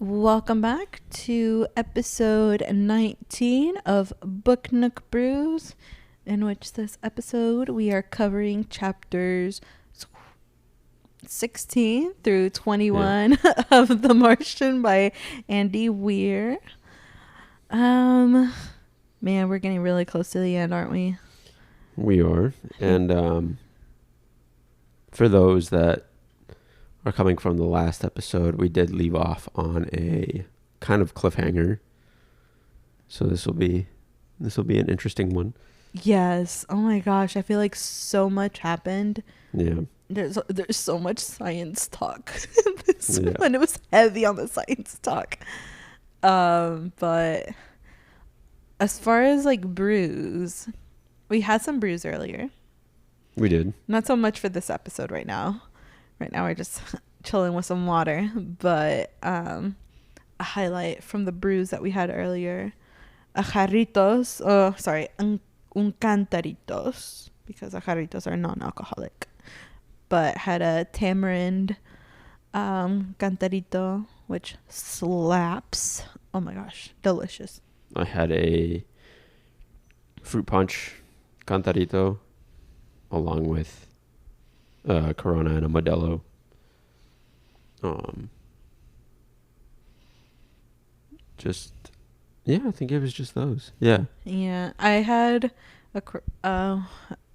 Welcome back to episode 19 of Book Nook Brews, in which this episode we are covering chapters 16 through 21 of The Martian by Andy Weir. Man, we're getting really close to the end, aren't we? We are. And for those that are coming from the last episode, we did leave off on a kind of cliffhanger. So this will be an interesting one. Yes. Oh my gosh, I feel like so much happened. Yeah. There's so much science talk in this one. It was heavy on the science talk. But as far as like brews, we had some brews earlier. We did. Not so much for this episode right now. Right now we're just chilling with some water. But a highlight from the brews that we had earlier. Ajaritos. Oh, sorry. Un cantaritos. Because ajaritos are non-alcoholic. But had a tamarind cantarito, which slaps. Oh my gosh. Delicious. I had a fruit punch cantarito along with Corona and a Modelo. I think it was just those. Yeah. Yeah, I had a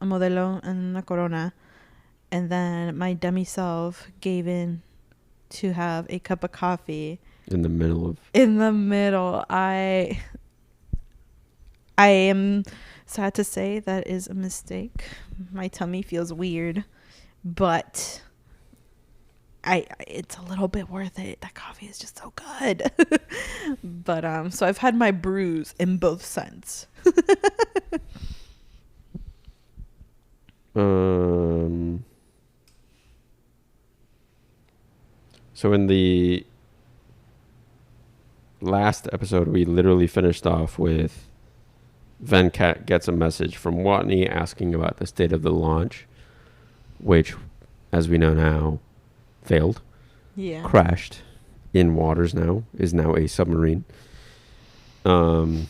Modelo and a Corona, and then my demi-self gave in to have a cup of coffee. In the middle. I am sad to say that is a mistake. My tummy feels weird, but it's a little bit worth it. That coffee is just so good. But so I've had my brews in both scents. So in the last episode, we literally finished off with Venkat gets a message from Watney asking about the state of the launch, which, as we know now, failed. Yeah. Crashed in waters now, is now a submarine. So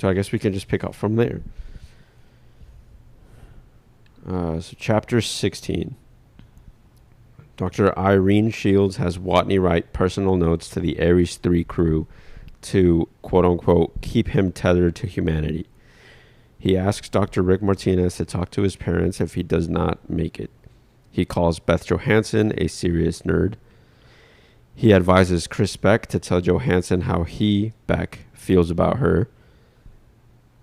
I guess we can just pick up from there. So chapter 16. Dr. Irene Shields has Watney write personal notes to the Ares 3 crew to, quote-unquote, keep him tethered to humanity. He asks Dr. Rick Martinez to talk to his parents if he does not make it. He calls Beth Johansson a serious nerd. He advises Chris Beck to tell Johansson how he, Beck, feels about her.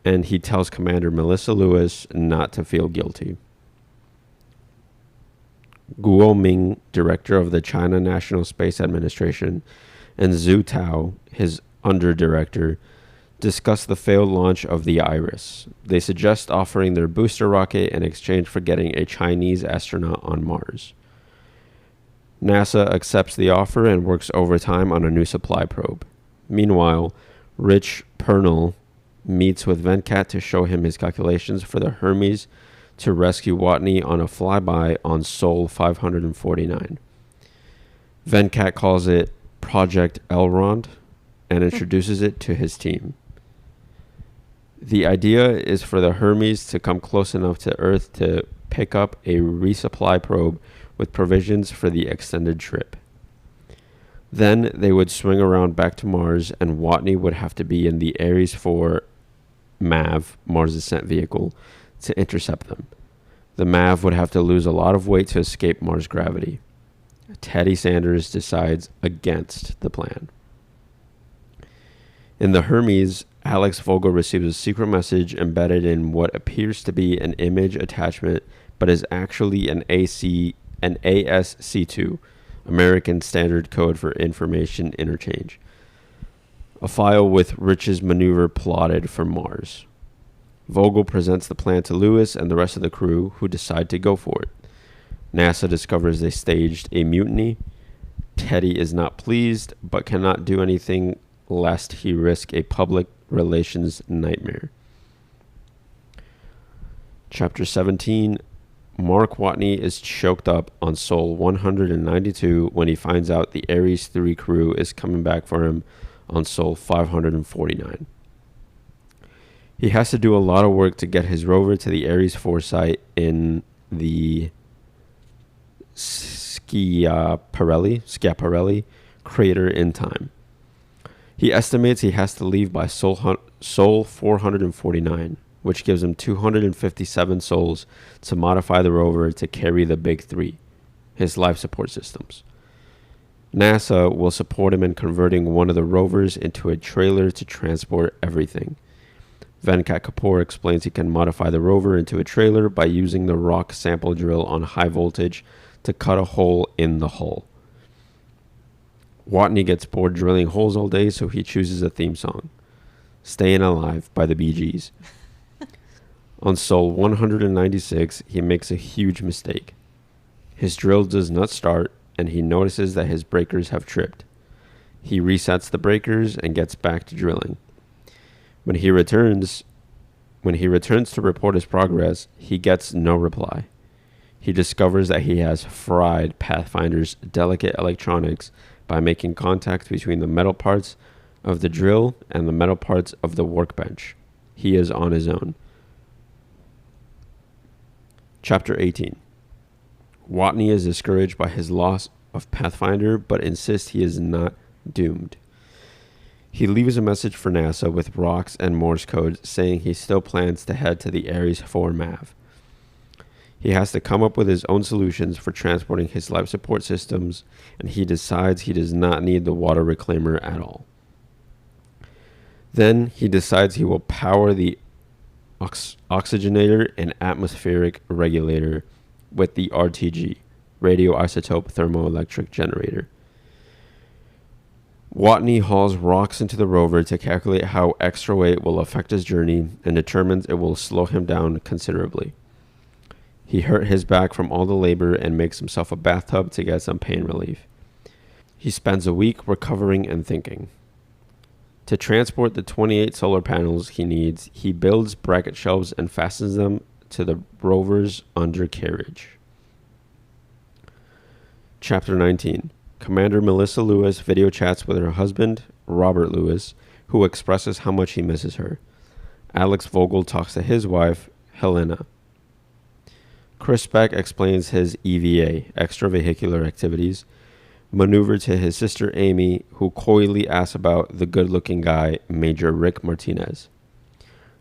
And he tells Commander Melissa Lewis not to feel guilty. Guo Ming, director of the China National Space Administration, and Zhu Tao, his underdirector, discuss the failed launch of the Iris. They suggest offering their booster rocket in exchange for getting a Chinese astronaut on Mars. NASA accepts the offer and works overtime on a new supply probe. Meanwhile, Rich Pernell meets with Venkat to show him his calculations for the Hermes to rescue Watney on a flyby on Sol 549. Venkat calls it Project Elrond and introduces it to his team. The idea is for the Hermes to come close enough to Earth to pick up a resupply probe with provisions for the extended trip. Then they would swing around back to Mars, and Watney would have to be in the Ares 4 MAV, Mars Ascent Vehicle, to intercept them. The MAV would have to lose a lot of weight to escape Mars gravity. Teddy Sanders decides against the plan. In the Hermes, Alex Vogel receives a secret message embedded in what appears to be an image attachment, but is actually an ASC2, American Standard Code for Information Interchange, a file with Rich's maneuver plotted for Mars. Vogel presents the plan to Lewis and the rest of the crew, who decide to go for it. NASA discovers they staged a mutiny. Teddy is not pleased, but cannot do anything lest he risk a public relations nightmare. Chapter 17, Mark Watney is choked up on Sol 192 when he finds out the Ares 3 crew is coming back for him on Sol 549. He has to do a lot of work to get his rover to the Ares 4 site in the Schiaparelli crater in time. He estimates he has to leave by Sol 449, which gives him 257 sols to modify the rover to carry the big three, his life support systems. NASA will support him in converting one of the rovers into a trailer to transport everything. Venkat Kapoor explains he can modify the rover into a trailer by using the rock sample drill on high voltage to cut a hole in the hull. Watney gets bored drilling holes all day, so he chooses a theme song, Stayin' Alive by the Bee Gees. On Sol 196, he makes a huge mistake. His drill does not start, and he notices that his breakers have tripped. He resets the breakers and gets back to drilling. When he returns to report his progress, he gets no reply. He discovers that he has fried Pathfinder's delicate electronics by making contact between the metal parts of the drill and the metal parts of the workbench. He is on his own. Chapter 18. Watney is discouraged by his loss of Pathfinder, but insists he is not doomed. He leaves a message for NASA with rocks and Morse code saying he still plans to head to the Ares 4 MAV. He has to come up with his own solutions for transporting his life support systems, and he decides he does not need the water reclaimer at all. Then he decides he will power the oxygenator and atmospheric regulator with the RTG, radioisotope thermoelectric generator. Watney hauls rocks into the rover to calculate how extra weight will affect his journey and determines it will slow him down considerably. He hurt his back from all the labor and makes himself a bathtub to get some pain relief. He spends a week recovering and thinking. To transport the 28 solar panels he needs, he builds bracket shelves and fastens them to the rover's undercarriage. Chapter 19. Commander Melissa Lewis video chats with her husband, Robert Lewis, who expresses how much he misses her. Alex Vogel talks to his wife, Helena. Chris Beck explains his EVA, extravehicular activities, maneuver to his sister Amy, who coyly asks about the good-looking guy, Major Rick Martinez.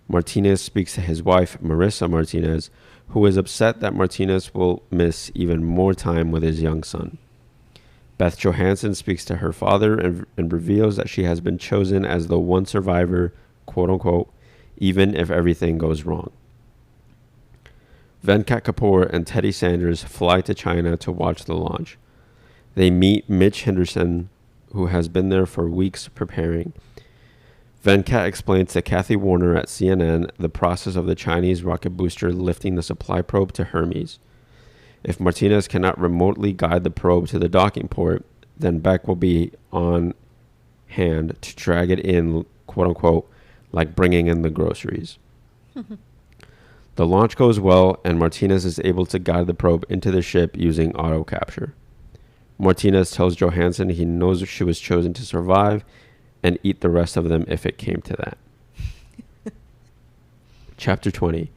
Martinez speaks to his wife, Marissa Martinez, who is upset that Martinez will miss even more time with his young son. Beth Johansson speaks to her father and reveals that she has been chosen as the one survivor, quote-unquote, even if everything goes wrong. Venkat Kapoor and Teddy Sanders fly to China to watch the launch. They meet Mitch Henderson, who has been there for weeks preparing. Venkat explains to Kathy Warner at CNN the process of the Chinese rocket booster lifting the supply probe to Hermes. If Martinez cannot remotely guide the probe to the docking port, then Beck will be on hand to drag it in, quote-unquote, like bringing in the groceries. The launch goes well, and Martinez is able to guide the probe into the ship using auto capture. Martinez tells Johansson he knows she was chosen to survive and eat the rest of them if it came to that. Chapter 20.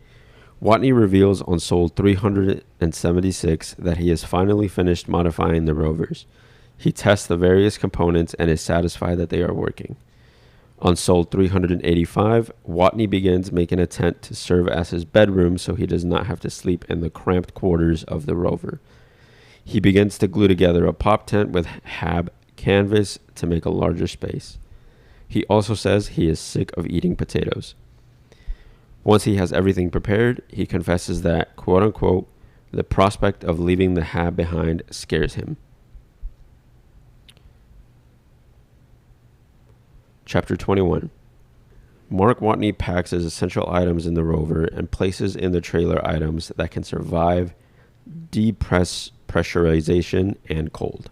Watney reveals on Sol 376 that he has finally finished modifying the rovers. He tests the various components and is satisfied that they are working. On Sol 385, Watney begins making a tent to serve as his bedroom so he does not have to sleep in the cramped quarters of the rover. He begins to glue together a pop tent with HAB canvas to make a larger space. He also says he is sick of eating potatoes. Once he has everything prepared, he confesses that, quote-unquote, the prospect of leaving the HAB behind scares him. Chapter 21. Mark Watney packs his essential items in the rover and places in the trailer items that can survive depressurization and cold.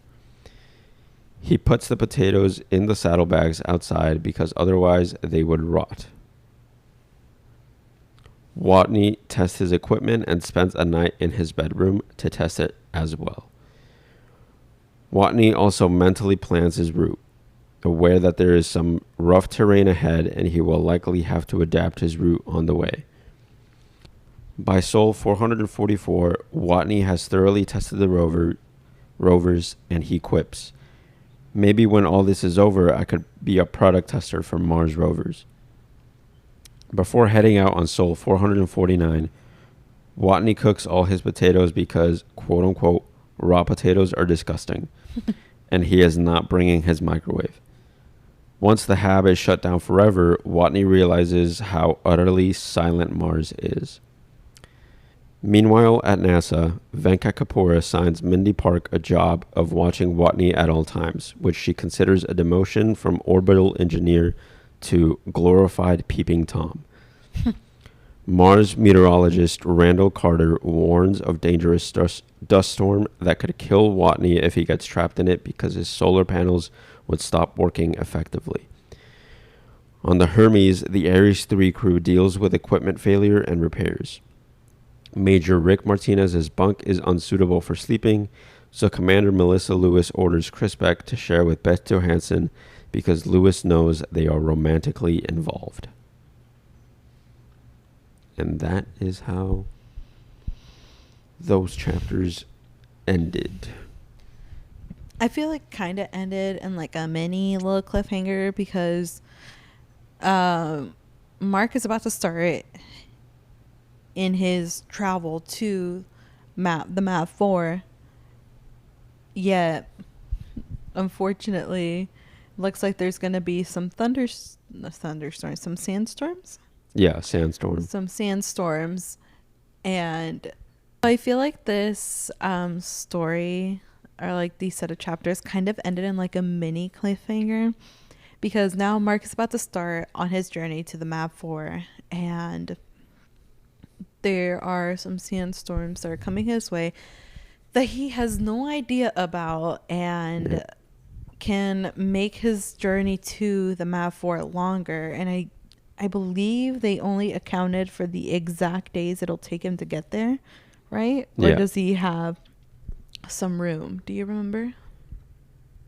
He puts the potatoes in the saddlebags outside because otherwise they would rot. Watney tests his equipment and spends a night in his bedroom to test it as well. Watney also mentally plans his route, aware that there is some rough terrain ahead and he will likely have to adapt his route on the way. By Sol 444, Watney has thoroughly tested the rovers and he quips, "Maybe when all this is over, I could be a product tester for Mars rovers." Before heading out on Sol 449, Watney cooks all his potatoes because, quote-unquote, raw potatoes are disgusting, and he is not bringing his microwave. Once the hab is shut down forever, Watney realizes how utterly silent Mars is. Meanwhile, at NASA, Venkat Kapoor assigns Mindy Park a job of watching Watney at all times, which she considers a demotion from orbital engineer to glorified peeping Tom. Mars meteorologist Randall Carter warns of dangerous dust storm that could kill Watney if he gets trapped in it because his solar panels would stop working effectively. On the Hermes, the Ares 3 crew deals with equipment failure and repairs. Major Rick Martinez's bunk is unsuitable for sleeping, so Commander Melissa Lewis orders Chris Beck to share with Beth Johansson because Lewis knows they are romantically involved. And that is how those chapters ended. I feel like kind of ended in like a mini little cliffhanger because Mark is about to start in his travel to the map 4. Yet, unfortunately, looks like there's going to be some thunderstorms, some sandstorms. Yeah, sandstorm. Some sandstorms. And I feel like this story, or like these set of chapters, kind of ended in like a mini cliffhanger, because now Mark is about to start on his journey to the map 4, and there are some sandstorms that are coming his way that he has no idea about, and can make his journey to the map 4 longer. And I believe they only accounted for the exact days it'll take him to get there, right? Or does he have some room? Do you remember?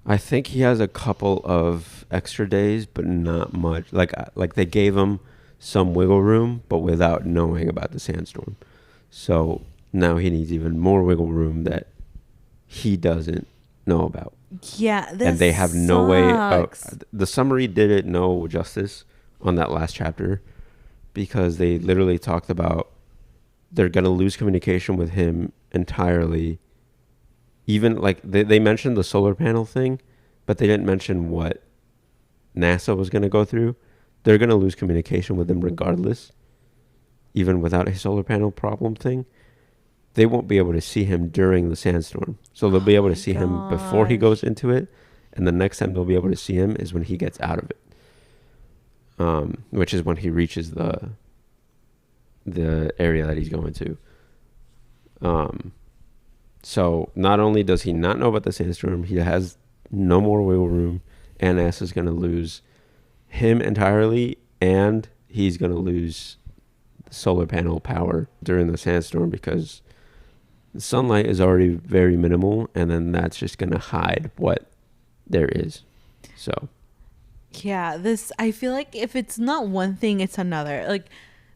I think he has a couple of extra days, but not much. Like they gave him some wiggle room, but without knowing about the sandstorm. So now he needs even more wiggle room that he doesn't know about. Yeah, and they have no way of, the summary did it no justice on that last chapter, because they literally talked about they're going to lose communication with him entirely. Even like they mentioned the solar panel thing, but they didn't mention what NASA was going to go through. They're going to lose communication with him regardless, even without a solar panel problem thing. They won't be able to see him during the sandstorm. So they'll be able to see him before he goes into it. And the next time they'll be able to see him is when he gets out of it. Which is when he reaches the area that he's going to. So not only does he not know about the sandstorm, he has no more wiggle room, and NASA's going to lose him entirely, and he's going to lose solar panel power during the sandstorm because the sunlight is already very minimal, and then that's just going to hide what there is. So yeah, I feel like if it's not one thing, it's another. Like,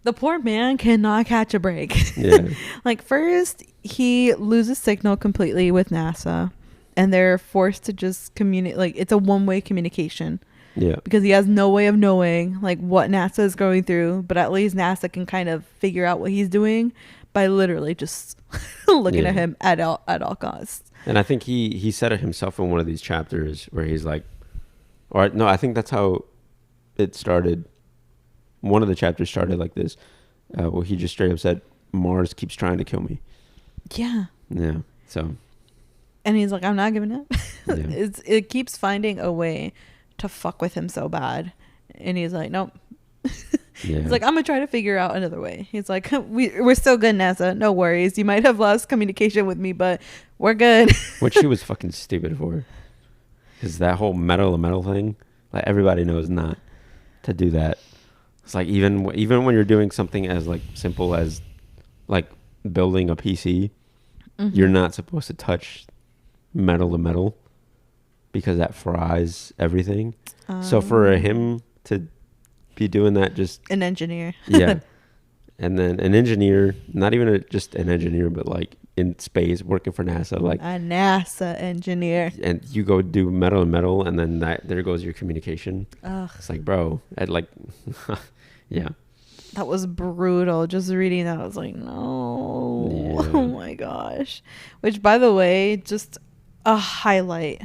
the poor man cannot catch a break. Yeah. Like, first he loses signal completely with NASA, and they're forced to just communicate. Like, it's a one-way communication. Yeah. Because he has no way of knowing like what NASA is going through, but at least NASA can kind of figure out what he's doing by literally just looking at him at all costs. And I think he said it himself in one of these chapters where he's like, or no, I think that's how it started. One of the chapters started like this, where he just straight up said, "Mars keeps trying to kill me." Yeah. Yeah. So. And he's like, "I'm not giving up." Yeah. It keeps finding a way to fuck with him so bad, and he's like, "Nope." Yeah. He's like, "I'm gonna try to figure out another way." He's like, we're still good, NASA, no worries. You might have lost communication with me, but we're good. Which he was fucking stupid for, because that whole metal to metal thing, like, everybody knows not to do that. It's like even when you're doing something as like simple as like building a PC, you're not supposed to touch metal to metal because that fries everything. So for him to be doing that, just an engineer. Yeah. And then an engineer, not even just an engineer, but like in space working for NASA, like a NASA engineer. And you go do metal and metal, and then there goes your communication. Ugh. It's like, bro, I'd like, yeah. That was brutal. Just reading that, I was like, no. Yeah. Oh my gosh. Which, by the way, just a highlight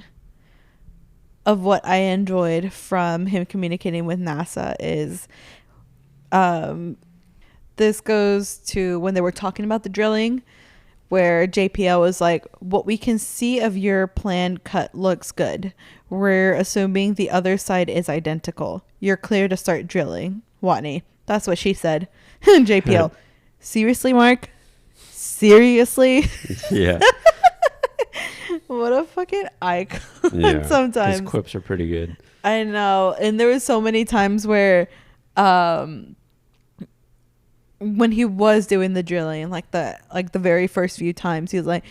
of what I enjoyed from him communicating with NASA is, this goes to when they were talking about the drilling, where JPL was like, what we can see of your planned cut looks good. We're assuming the other side is identical. You're clear to start drilling. Watney. That's what she said. JPL. Seriously, Mark? Seriously? Yeah. What a fucking icon. Yeah. Sometimes. His quips are pretty good. I know. And there was so many times where when he was doing the drilling, like the very first few times, he was like,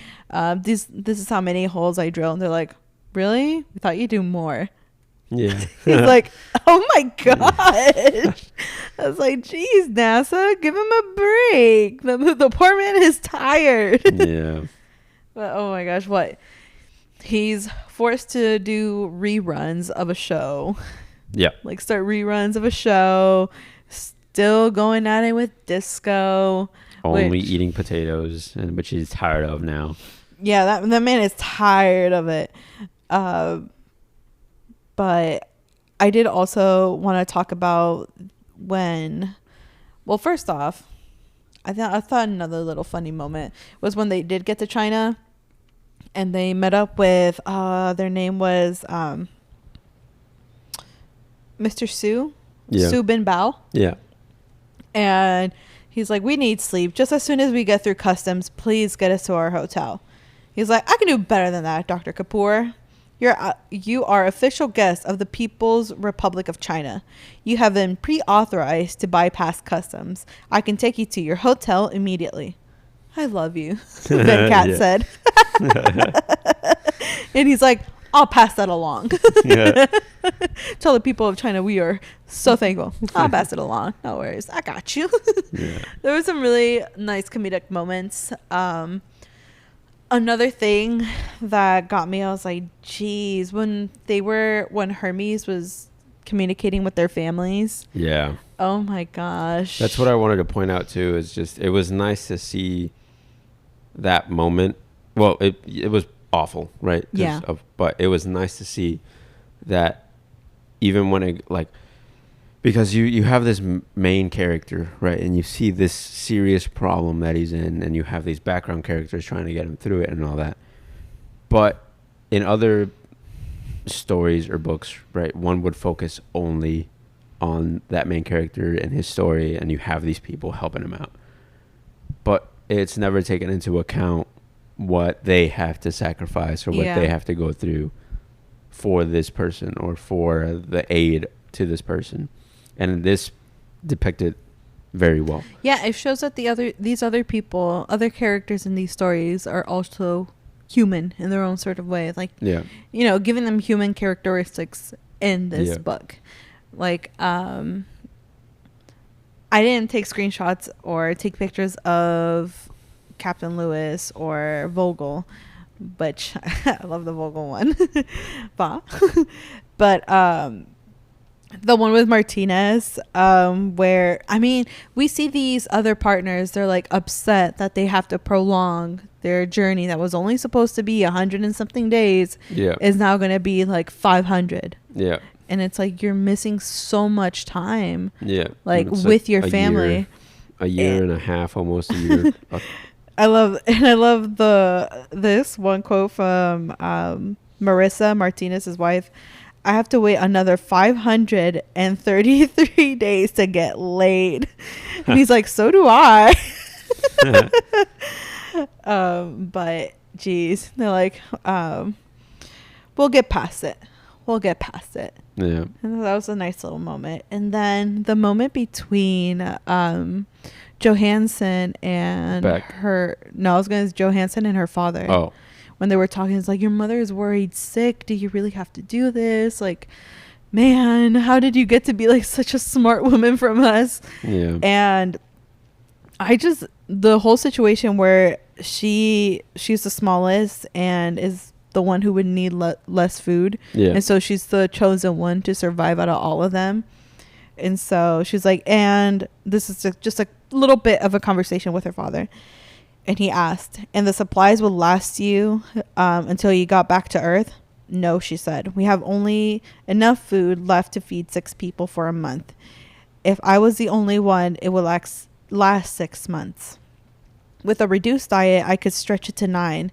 this is how many holes I drill. And they're like, really? We thought you'd do more. Yeah. He's like, oh my gosh. I was like, geez, NASA, give him a break. The poor man is tired. Yeah. But oh my gosh, what? He's forced to do reruns of a show. Yeah. Like start reruns of a show. Still going at it with disco. Only eating potatoes, which he's tired of now. Yeah, that man is tired of it. But I did also want to talk about when, well, first off, I thought another little funny moment was when they did get to China and they met up with, their name was Mr. Su. Yeah. Su Bin Bao. Yeah. And he's like, we need sleep. Just as soon as we get through customs, please get us to our hotel. He's like, I can do better than that, Dr. Kapoor. You are official guest of the People's Republic of China. You have been pre-authorized to bypass customs. I can take you to your hotel immediately. I love you, Ben Cat said. And he's like, I'll pass that along. Yeah. Tell the people of China we are so thankful. I'll pass it along. No worries. I got you. Yeah. There were some really nice comedic moments. Another thing that got me, I was like, geez, when Hermes was communicating with their families. Yeah. Oh my gosh. That's what I wanted to point out too, is just, it was nice to see that moment. Well, it was awful, right? Yeah. But it was nice to see that even when it, like, because you have this main character, right? And you see this serious problem that he's in, and you have these background characters trying to get him through it and all that. But in other stories or books, right, one would focus only on that main character and his story, and you have these people helping him out. But it's never taken into account what they have to sacrifice or what they have to go through for this person or for the aid to this person. And this depicted very well. Yeah, it shows that these other people, other characters in these stories are also human in their own sort of way. Like, giving them human characteristics in this book. Like, I didn't take screenshots or take pictures of Captain Lewis or Vogel, but I love the Vogel one. But the one with Martinez, where, I mean, we see these other partners, they're like upset that they have to prolong their journey that was only supposed to be 100 and something days is now going to be like 500. Yeah. And it's like, you're missing so much time. Yeah. Like with your family. A year and a half, almost a year. I love this one quote from Marissa Martinez's wife. I have to wait another 533 days to get laid. And he's like, so do I. But geez, they're like, we'll get past it. we'll get past it. Yeah. And that was a nice little moment. And then the moment between Johansson and Beck. Johansson and her father. Oh. When they were talking, it's like, your mother is worried sick. Do you really have to do this? Like, man, how did you get to be like such a smart woman from us? Yeah. And the whole situation where she's the smallest and is the one who would need less food. Yeah. And so she's the chosen one to survive out of all of them. And so she's like, and this is just a little bit of a conversation with her father. And he asked, and the supplies will last you until you got back to Earth? No, she said. We have only enough food left to feed 6 people for a month. If I was the only one, it would last 6 months. With a reduced diet, I could stretch it to 9,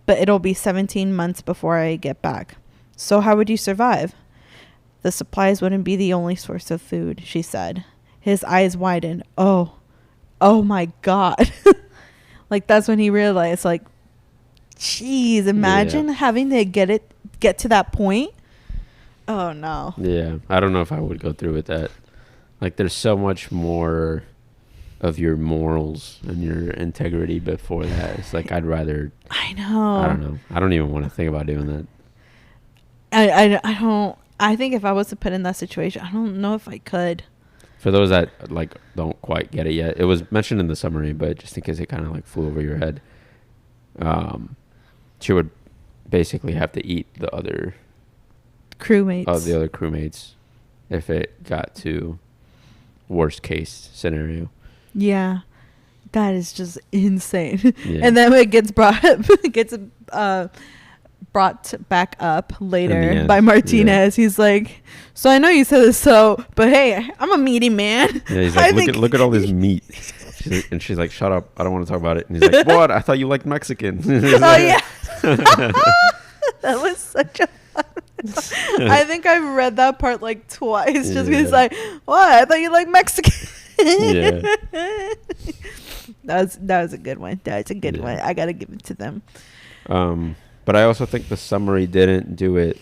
but it'll be 17 months before I get back. So how would you survive? The supplies wouldn't be the only source of food, she said. His eyes widened. Oh my God. Like, that's when he realized, like, jeez, imagine having to get to that point. Oh, no. Yeah. I don't know if I would go through with that. Like, there's so much more of your morals and your integrity before that. It's like, I'd rather... I know. I don't know. I don't even want to think about doing that. I don't... I think if I was to put in that situation, I don't know if I could. For those that like don't quite get it yet, it was mentioned in the summary, but just in case it kind of like flew over your head, she would basically have to eat the other crewmates if it got to worst case scenario. Yeah, that is just insane. Yeah. And then it gets brought back up later by Martinez. Yeah. He's like, so I know you said this, but hey, I'm a meaty man. Yeah, he's like, look at all this meat. She's like, shut up, I don't want to talk about it. And he's like, what? I thought you liked Mexican. Yeah. That was such a I think I've read that part like twice just because like, what? I thought you liked Mexican. Yeah. That was a good one. That's a good one. I gotta give it to them. But I also think the summary didn't do it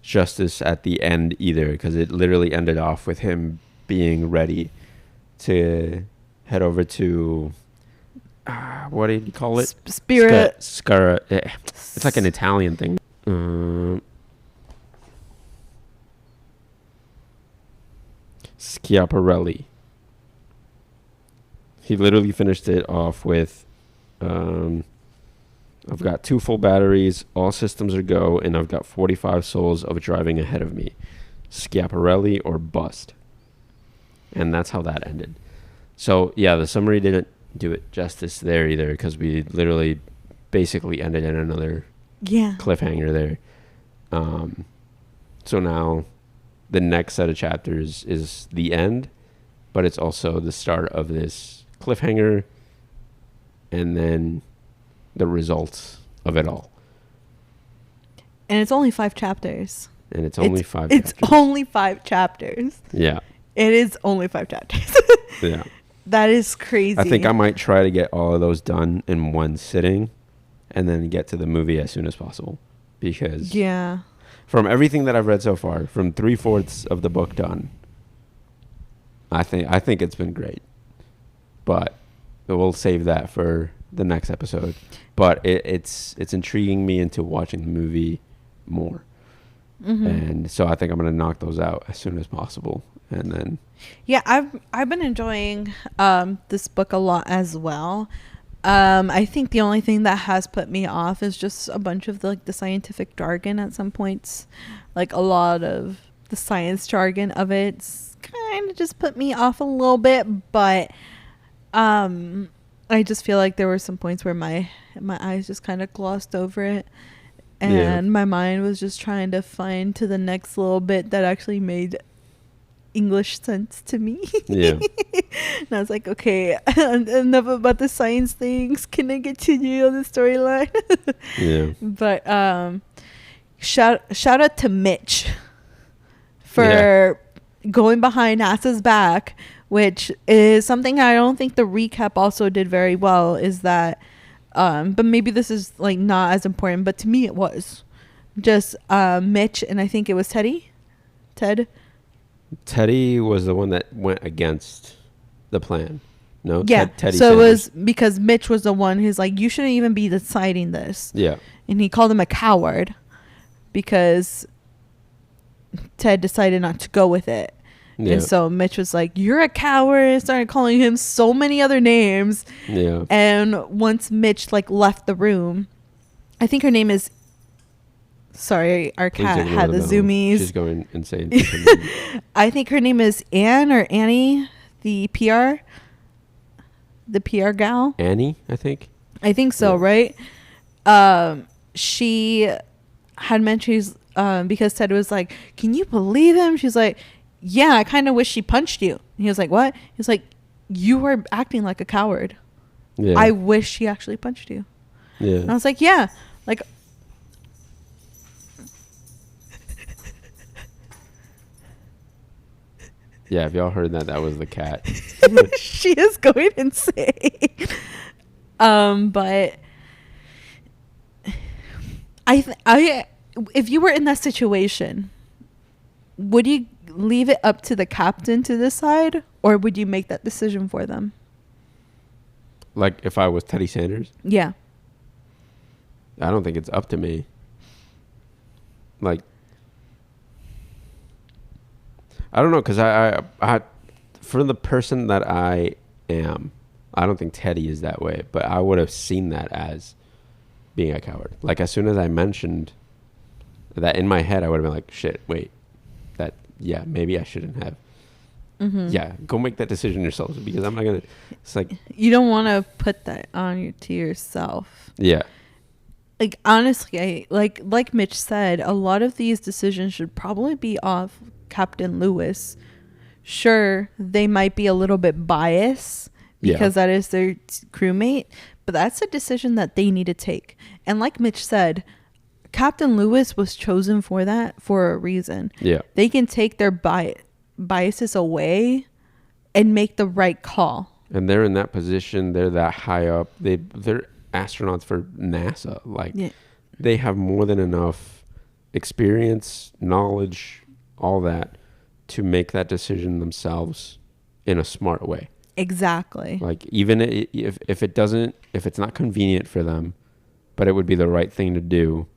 justice at the end either, because it literally ended off with him being ready to head over to what did you call it? Spirit. It's like an Italian thing. Schiaparelli. He literally finished it off with I've got 2 full batteries, all systems are go, and I've got 45 souls of driving ahead of me. Schiaparelli or bust. And that's how that ended. So, yeah, the summary didn't do it justice there either, because we literally basically ended in another cliffhanger there. So now the next set of chapters is the end, but it's also the start of this cliffhanger, and then the results of it all. And it's only 5 chapters. And it's only 5 chapters. It's only 5 chapters. Yeah. It is only 5 chapters. Yeah. That is crazy. I think I might try to get all of those done in one sitting and then get to the movie as soon as possible. Because from everything that I've read so far, from 3/4 of the book done, I think it's been great. But we'll save that for the next episode. But it's intriguing me into watching the movie more. Mm-hmm. And so I think I'm going to knock those out as soon as possible. And then I've been enjoying this book a lot as well. I think the only thing that has put me off is just a bunch of the scientific jargon at some points. Like a lot of the science jargon of it's kind of just put me off a little bit, but I just feel like there were some points where my eyes just kind of glossed over it, and my mind was just trying to find to the next little bit that actually made English sense to me. Yeah. And I was like, okay, enough about the science things. Can I continue on the storyline? Yeah. But shout out to Mitch for going behind NASA's back, which is something I don't think the recap also did very well, is that but maybe this is like not as important, but to me it was, Just Mitch and I think it was Ted. Teddy was the one that went against the plan. No, Yeah. Teddy So Sanders. it was because Mitch was the one who's like, you shouldn't even be deciding this. Yeah. And he called him a coward because Ted decided not to go with it. Yeah. And so Mitch was like, you're a coward, and started calling him so many other names. Yeah. And once Mitch like left the room, I think her name is, sorry, our Please cat ignore had the bell. zoomies. She's going insane. I think her name is Anne or Annie, the PR gal. Annie, I think. I think so, Yeah. right? She had mentioned because Ted was like, can you believe him? She's like, yeah, I kind of wish she punched you. And he was like, what? He's like, you were acting like a coward. Yeah. I wish she actually punched you. Yeah. And I was like, yeah, like. Yeah, if y'all heard that, that was the cat. She is going insane. But I, if you were in that situation, would you leave it up to the captain to decide, or would you make that decision for them? Like, if I was Teddy Sanders, Yeah. I don't think it's up to me. Like, I don't know, because I, for the person that I am, I don't think Teddy is that way, but I would have seen that as being a coward. Like, as soon as I mentioned that in my head, I would have been like, shit, wait, that, yeah, maybe I shouldn't have. Mm-hmm. Yeah, go make that decision yourselves, because I'm not going to, it's like. You don't want to put that on you to yourself. Yeah. Like, honestly, like Mitch said, a lot of these decisions should probably be off Captain Lewis. Sure, they might be a little bit biased because that is their crewmate, but that's a decision that they need to take. And like Mitch said, Captain Lewis was chosen for that for a reason. Yeah. They can take their biases away and make the right call. And they're in that position. They're that high up. They're astronauts for NASA. Like, they have more than enough experience, knowledge, all that to make that decision themselves in a smart way. Exactly. Like, even if it's not convenient for them, but it would be the right thing to do,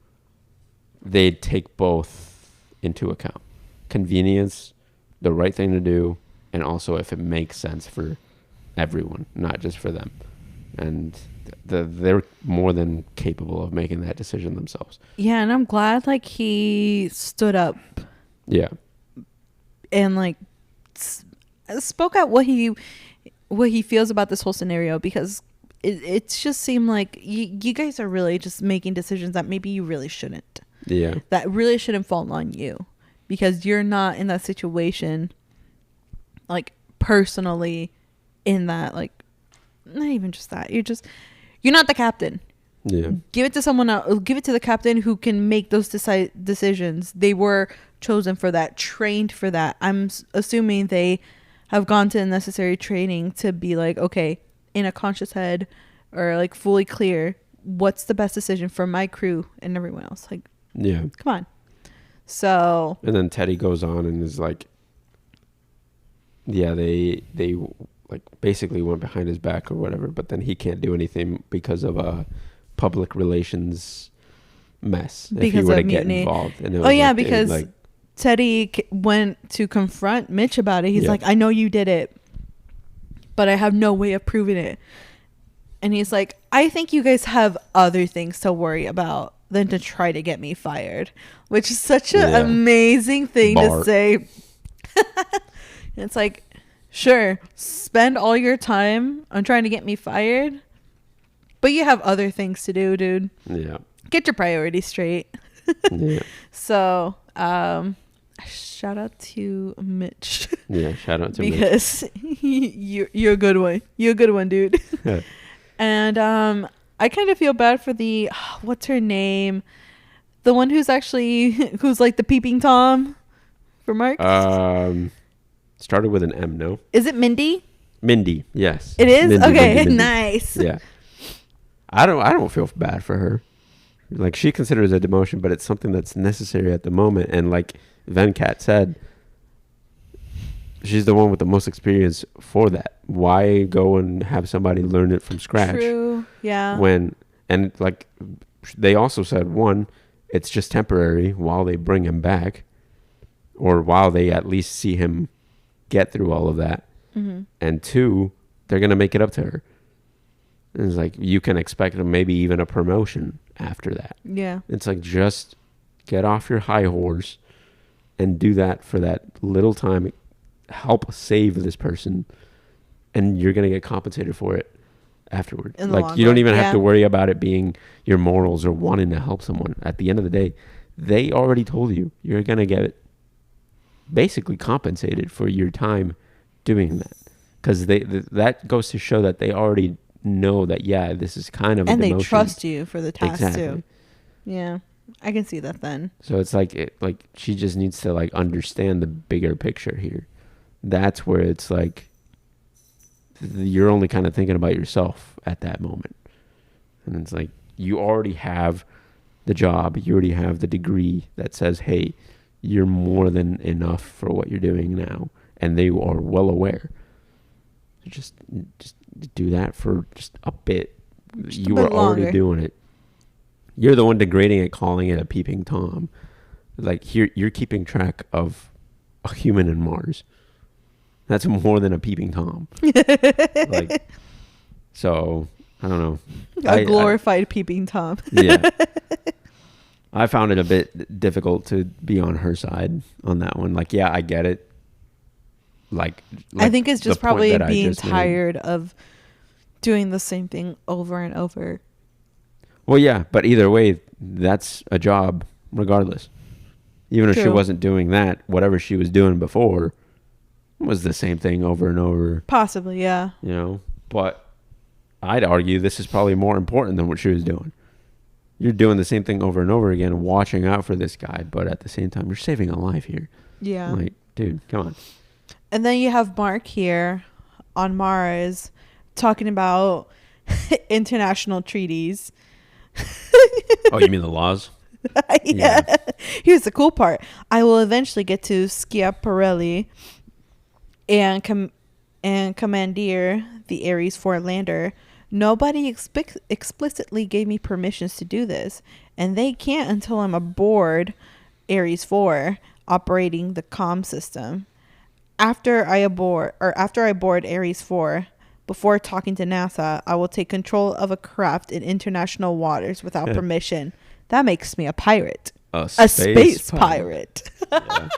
they'd take both into account. Convenience, the right thing to do, and also if it makes sense for everyone, not just for them. And they're more than capable of making that decision themselves. Yeah, and I'm glad like he stood up. Yeah. And like spoke out what he feels about this whole scenario, because it just seemed like you guys are really just making decisions that maybe you really shouldn't. Yeah. That really shouldn't fall on you, because you're not in that situation, like personally in that, like, not even just that. You're not the captain. Yeah. Give it to someone else. Give it to the captain who can make those decisions. They were chosen for that, trained for that. I'm assuming they have gone to the necessary training to be like, okay, in a conscious head or like fully clear, what's the best decision for my crew and everyone else? Like, yeah, come on. So. And then Teddy goes on and is like, yeah, they like basically went behind his back or whatever, but then he can't do anything because of a public relations mess. Because if he were to get mutiny. involved. And Because Teddy went to confront Mitch about it. He's like, I know you did it, but I have no way of proving it. And he's like, I think you guys have other things to worry about than to try to get me fired, which is such an amazing thing to say. It's like, sure, spend all your time on trying to get me fired, but you have other things to do, dude. Yeah. Get your priorities straight. Yeah. So, shout out to Mitch. Yeah, shout out to Mitch. Because you're a good one. You're a good one, dude. And I kind of feel bad for the, what's her name? The one who's like the peeping Tom for Mark? Started with an M, no? Is it Mindy? Mindy, yes. It is? Mindy, okay, Mindy. nice. Yeah. I don't feel bad for her. Like, she considers it a demotion, but it's something that's necessary at the moment. And like Venkat said, she's the one with the most experience for that. Why go and have somebody learn it from scratch? True. Yeah. And like they also said, one, it's just temporary while they bring him back, or while they at least see him get through all of that. Mm-hmm. And two, they're going to make it up to her. And it's like, you can expect maybe even a promotion after that. Yeah. It's like, just get off your high horse and do that for that little time. Help save this person, and you're going to get compensated for it afterward. Like, you don't even have to worry about it being your morals or wanting to help someone. At the end of the day, they already told you you're going to get basically compensated for your time doing that, because that goes to show that they already know that, yeah, this is kind of and a demotion. They trust you for the task exactly. too. Yeah, I can see that then. So it's like she just needs to like understand the bigger picture here. That's where it's like you're only kind of thinking about yourself at that moment. And it's like, you already have the job, you already have the degree that says, hey, you're more than enough for what you're doing now. And they are well aware. Just do that for just a bit. You were already doing it. You're the one degrading it, calling it a peeping Tom. Like, here, you're keeping track of a human in Mars. That's more than a peeping Tom. Like, so I don't know. A glorified peeping Tom. Yeah. I found it a bit difficult to be on her side on that one. Like, yeah, I get it. Like I think it's just probably being tired of doing the same thing over and over. Well, yeah, but either way, that's a job regardless. Even if she wasn't doing that, whatever she was doing before was the same thing over and over. Possibly, yeah. You know, but I'd argue this is probably more important than what she was doing. You're doing the same thing over and over again, watching out for this guy, but at the same time, you're saving a life here. Yeah. Like, dude, come on. And then you have Mark here on Mars talking about international treaties. Oh, you mean the laws? Yeah. Here's the cool part. I will eventually get to Schiaparelli and commandeer the Ares 4 lander. Nobody explicitly gave me permissions to do this, and they can't until I'm aboard Ares 4 operating the comm system. After I board Ares 4, before talking to NASA, I will take control of a craft in international waters without permission. That makes me a pirate. A space pirate. Yeah.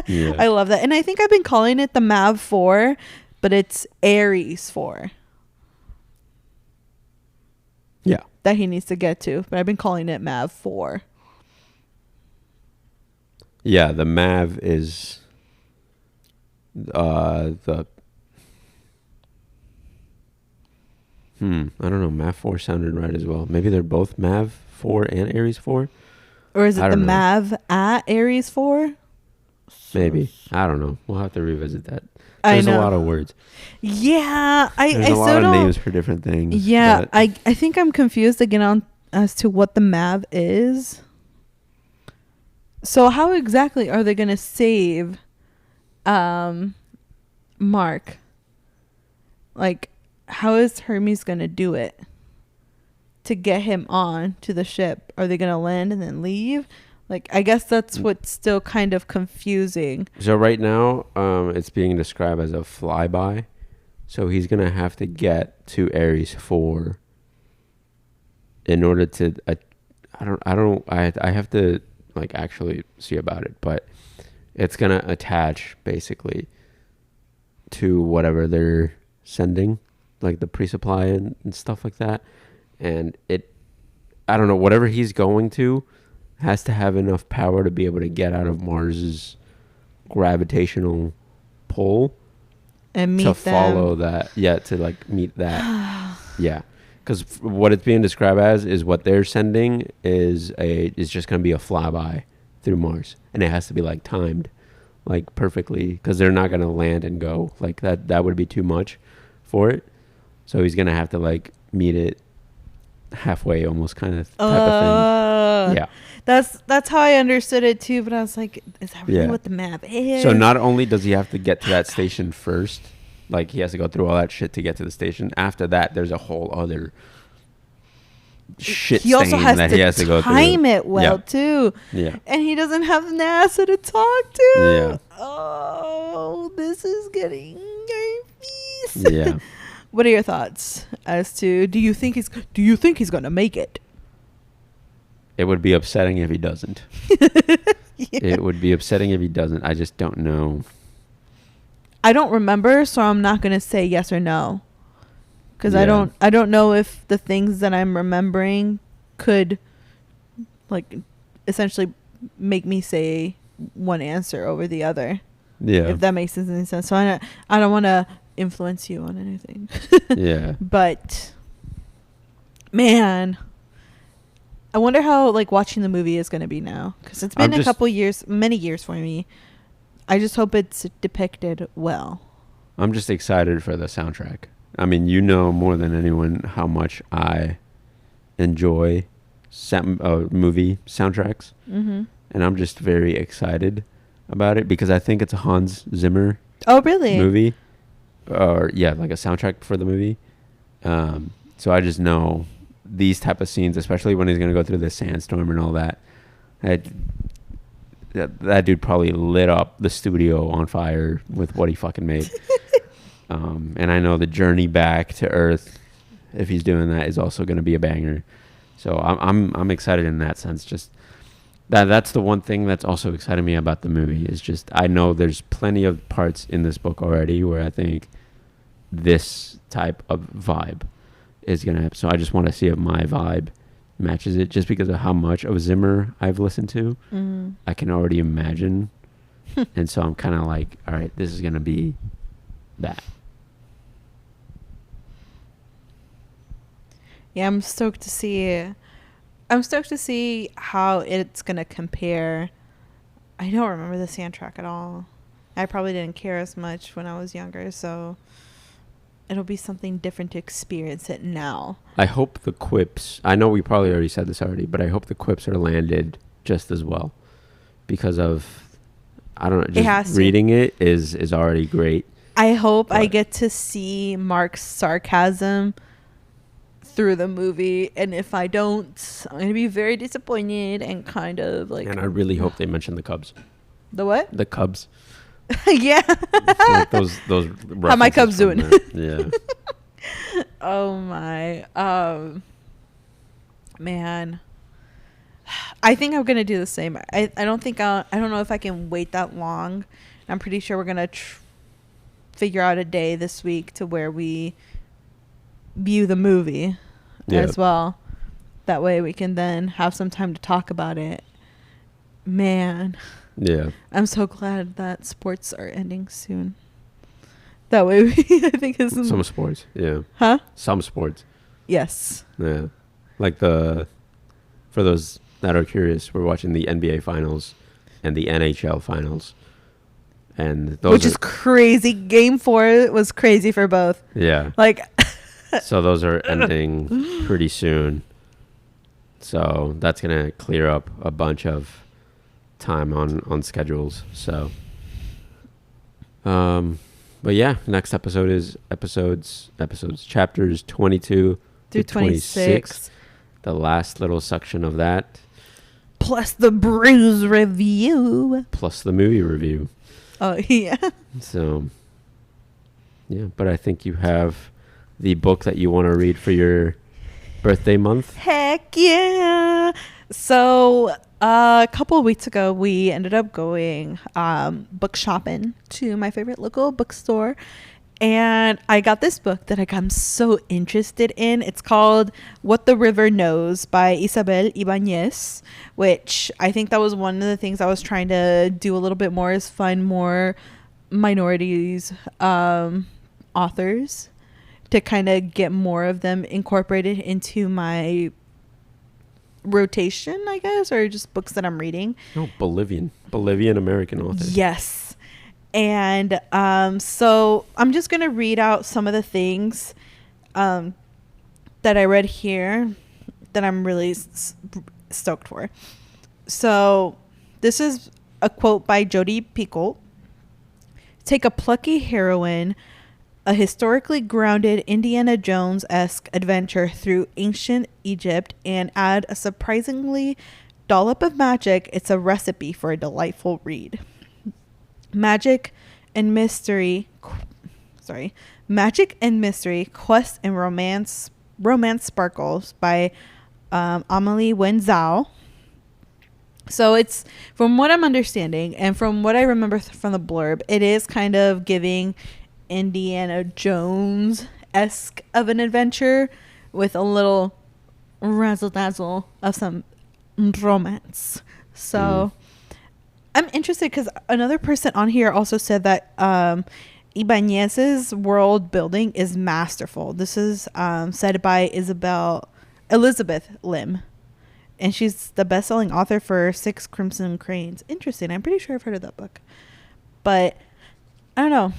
Yeah. I love that. And I think I've been calling it the MAV 4, but it's Ares 4. Yeah. That he needs to get to. But I've been calling it MAV 4. Yeah, the MAV is I don't know. MAV 4 sounded right as well. Maybe they're both MAV 4 and Ares 4. Or is it the MAV at Ares 4? Maybe. I don't know. We'll have to revisit that. There's a lot of words. Yeah. There's a lot of names for different things. Yeah. I think I'm confused again on as to what the MAV is. So how exactly are they going to save Mark? Like, how is Hermes going to do it to get him on to the ship? Are they going to land and then leave? Like, I guess that's what's still kind of confusing. So right now, it's being described as a flyby. So he's going to have to get to Ares 4 in order to, I have to like actually see about it, but it's going to attach basically to whatever they're sending, like the pre-supply and stuff like that. And I don't know, whatever he's going to has to have enough power to be able to get out of Mars's gravitational pull and meet to follow that. Yeah, to like meet that. Yeah, because what it's being described as is what they're sending is just going to be a flyby through Mars, and it has to be like timed, like perfectly, because they're not going to land and go like that. That would be too much for it. So he's going to have to like meet it halfway almost kind of type of thing. Yeah. That's how I understood it too, but I was like, is that really Yeah. what the map is? So not only does he have to get to that station first, like he has to go through all that shit to get to the station. After that, there's a whole other shit he also has that to he has to go through. time it well too. Yeah. And he doesn't have NASA to talk to. Yeah. Oh, this is getting nervous. Yeah. What are your thoughts as to do you think he's gonna make it? It would be upsetting if he doesn't. Yeah. It would be upsetting if he doesn't. I just don't know. I don't remember, so I'm not gonna say yes or no, because Yeah. I don't know if the things that I'm remembering could, like, essentially make me say one answer over the other. Yeah. If that makes any sense. So I don't want to influence you on anything. Yeah. But man, I wonder how like watching the movie is going to be now, because it's been many years for me. I just hope it's depicted well. I'm just excited for the soundtrack. I mean, you know more than anyone how much I enjoy movie soundtracks. Mm-hmm. And I'm just very excited about it because I think it's a Hans Zimmer Oh, really? movie. Or, yeah, like a soundtrack for the movie. So I just know these type of scenes, especially when he's going to go through the sandstorm and all that. That dude probably lit up the studio on fire with what he fucking made. And I know the journey back to Earth, if he's doing that, is also going to be a banger. So I'm excited in that sense. Just that's the one thing that's also excited me about the movie is just I know there's plenty of parts in this book already where I think this type of vibe is going to happen. So I just want to see if my vibe matches it just because of how much of Zimmer I've listened to. Mm. I can already imagine. And so I'm kind of like, all right, this is going to be that. Yeah, I'm stoked to see how it's going to compare. I don't remember the soundtrack at all. I probably didn't care as much when I was younger, so it'll be something different to experience it now. I hope the quips, I know we probably already said this already, but I hope the quips are landed just as well because of, I don't know, just reading it is already great. I hope I get to see Mark's sarcasm through the movie, and if I don't, I'm going to be very disappointed and kind of like... And I really hope they mention the Cubs. The what? The Cubs. Yeah. Like those how my Cubs doing? Yeah. Oh my man, I think I'm gonna do the same. I don't know if I can wait that long. I'm pretty sure we're gonna figure out a day this week to where we view the movie as well. That way we can then have some time to talk about it. Man. Yeah. I'm so glad that sports are ending soon. That way I think it's... Some sports, yeah. Huh? Some sports. Yes. Yeah. Like for those that are curious, we're watching the NBA finals and the NHL finals. And those Which is crazy. Game 4 was crazy for both. Yeah. Like... So those are ending pretty soon. So that's going to clear up a bunch of time on schedules. So but yeah, next episode is episodes chapters 22 through 26, the last little section of that, plus the Brews review, plus the movie review. Oh yeah. So yeah, but I think you have the book that you want to read for your birthday month. Heck yeah. So a couple of weeks ago, we ended up going book shopping to my favorite local bookstore. And I got this book that I'm so interested in. It's called What the River Knows by Isabel Ibañez, which I think that was one of the things I was trying to do a little bit more is find more minorities authors to kind of get more of them incorporated into my rotation, I guess, or just books that I'm reading. Oh, Bolivian American author. Yes. And so I'm just going to read out some of the things that I read here. that I'm really stoked for. So this is a quote by Jodi Picoult. Take a plucky heroine, a historically grounded Indiana Jones-esque adventure through ancient Egypt, and add a surprisingly dollop of magic. It's a recipe for a delightful read. Magic and mystery, quest and romance sparkles by Amelie Wenzhou. So it's, from what I'm understanding and from what I remember from the blurb, it is kind of giving Indiana Jones-esque of an adventure with a little razzle dazzle of some romance. So I'm interested because another person on here also said that Ibañez's world building is masterful. This is said by Elizabeth Lim. And she's the best-selling author for Six Crimson Cranes. Interesting. I'm pretty sure I've heard of that book. But I don't know.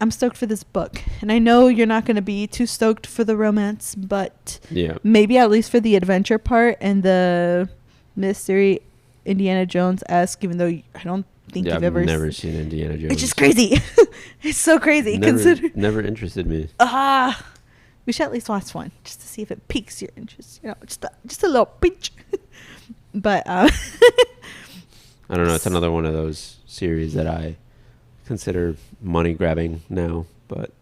I'm stoked for this book. And I know you're not going to be too stoked for the romance, but maybe at least for the adventure part and the mystery Indiana Jones-esque, even though I don't think you've ever... I've never seen Indiana Jones. It's just crazy. It's so crazy. Never interested me. We should at least watch one just to see if it piques your interest. You know, just a little pinch. But I don't know. It's another one of those series that I consider money grabbing now. But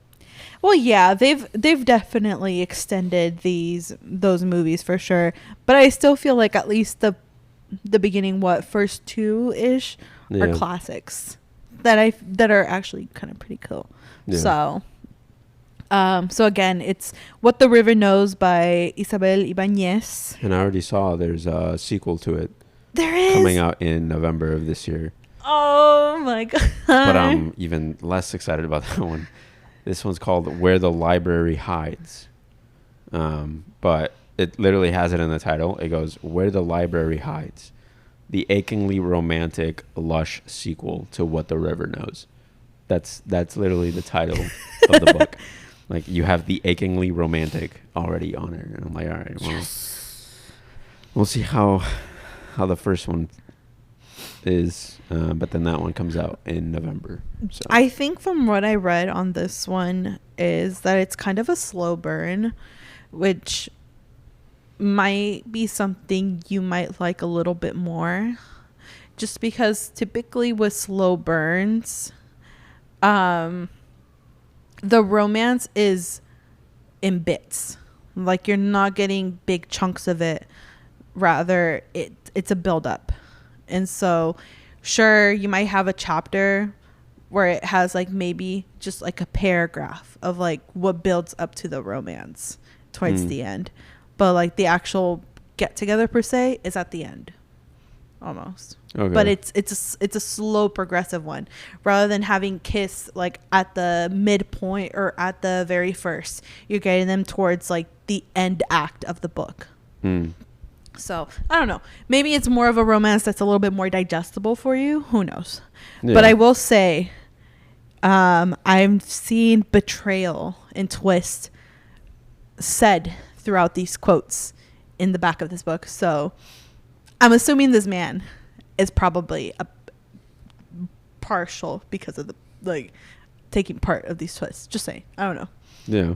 well, yeah, they've definitely extended those movies for sure. But I still feel like at least the beginning, first two-ish are classics that are actually kind of pretty cool. Yeah. So again, it's What the River Knows by Isabel Ibañez. And I already saw there's a sequel to it. There is? Coming out in November of this year. Oh my God. But I'm even less excited about that one. This one's called Where the Library Hides. But it literally has it in the title. It goes, Where the Library Hides. The achingly romantic, lush sequel to What the River Knows. That's literally the title of the book. Like, you have the achingly romantic already on it. And I'm like, all right, well, we'll see how the first one is. But then that one comes out in November. So I think from what I read on this one is that it's kind of a slow burn, which might be something you might like a little bit more. Just because typically with slow burns, the romance is in bits. Like, you're not getting big chunks of it. Rather, it's a build-up. And so, sure, you might have a chapter where it has, like, maybe just, like, a paragraph of, like, what builds up to the romance towards the end. But, like, the actual get-together, per se, is at the end. Almost. Okay. But it's a slow progressive one rather than having kiss like at the midpoint or at the very first. You're getting them towards like the end act of the book. So I don't know, maybe it's more of a romance that's a little bit more digestible for you, who knows. But I will say I'm seeing betrayal and twist said throughout these quotes in the back of this book, so I'm assuming this man is probably a partial because of the like taking part of these twists. Just saying. I don't know. Yeah.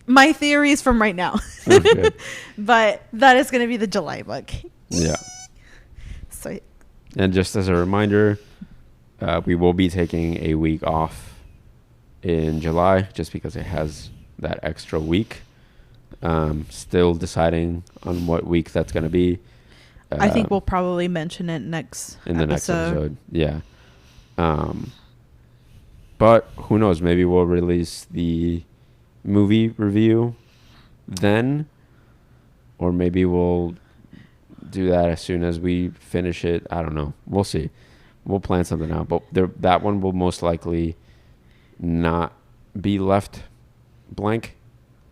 My theories from right now. Okay. But that is going to be the July book. Yeah. So. And just as a reminder, we will be taking a week off in July just because it has that extra week. Still deciding on what week that's going to be. I think we'll probably mention it next episode. Yeah. But who knows? Maybe we'll release the movie review then, or maybe we'll do that as soon as we finish it. I don't know. We'll see. We'll plan something out. But that one will most likely not be left blank.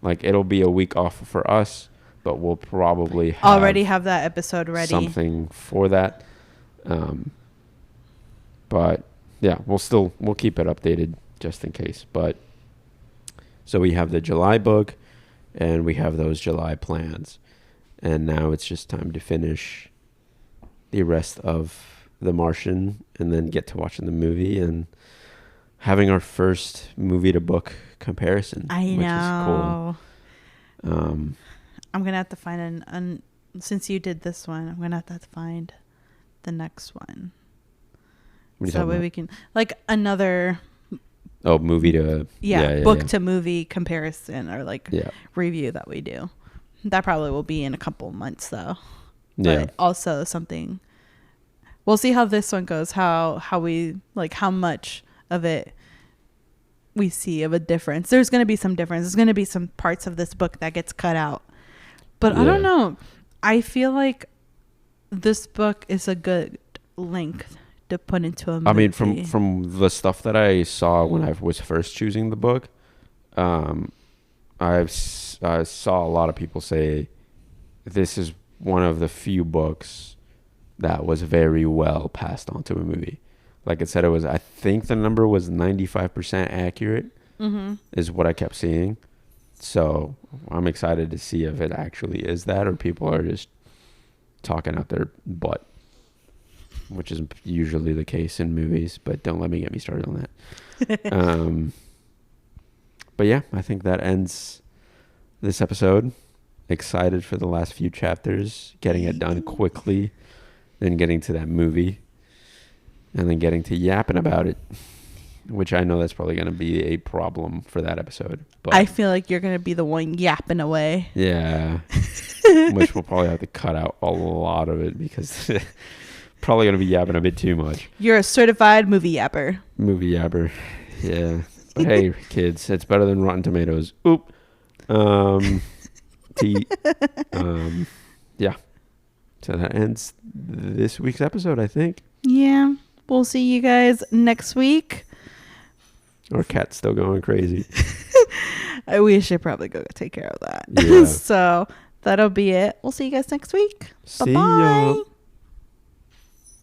Like, it'll be a week off for us. But we'll probably already have that episode ready. Something for that. But yeah, we'll keep it updated just in case. But so we have the July book and we have those July plans. And now it's just time to finish the rest of The Martian and then get to watching the movie and having our first movie to book comparison. I know. Which is cool. I'm going to have to find since you did this one, I'm going to have to find the next one. So that way we can, like, another... Oh, movie to... book to movie comparison or, like, review that we do. That probably will be in a couple months, though. But also something... We'll see how this one goes, how we... Like, how much of it we see of a difference. There's going to be some difference. There's going to be some parts of this book that gets cut out. But I don't know. I feel like this book is a good length to put into a movie. I mean, from the stuff that I saw when I was first choosing the book, I saw a lot of people say this is one of the few books that was very well passed on to a movie. Like it said, it was, I think the number was 95% accurate, is what I kept seeing. So I'm excited to see if it actually is that or people are just talking out their butt, which is usually the case in movies, but don't let me get me started on that. But yeah, I think that ends this episode. Excited for the last few chapters, getting it done quickly, then getting to that movie, and then getting to yapping about it, which I know that's probably going to be a problem for that episode. But I feel like you're going to be the one yapping away. Yeah. Which we'll probably have to cut out a lot of it because probably going to be yapping a bit too much. You're a certified movie yapper. Movie yapper. Yeah. But hey, kids, it's better than Rotten Tomatoes. Oop. Yeah. So that ends this week's episode, I think. Yeah. We'll see you guys next week. Our cat's still going crazy. We should probably go take care of that. Yeah. So that'll be it. We'll see you guys next week. See Bye-bye. ya.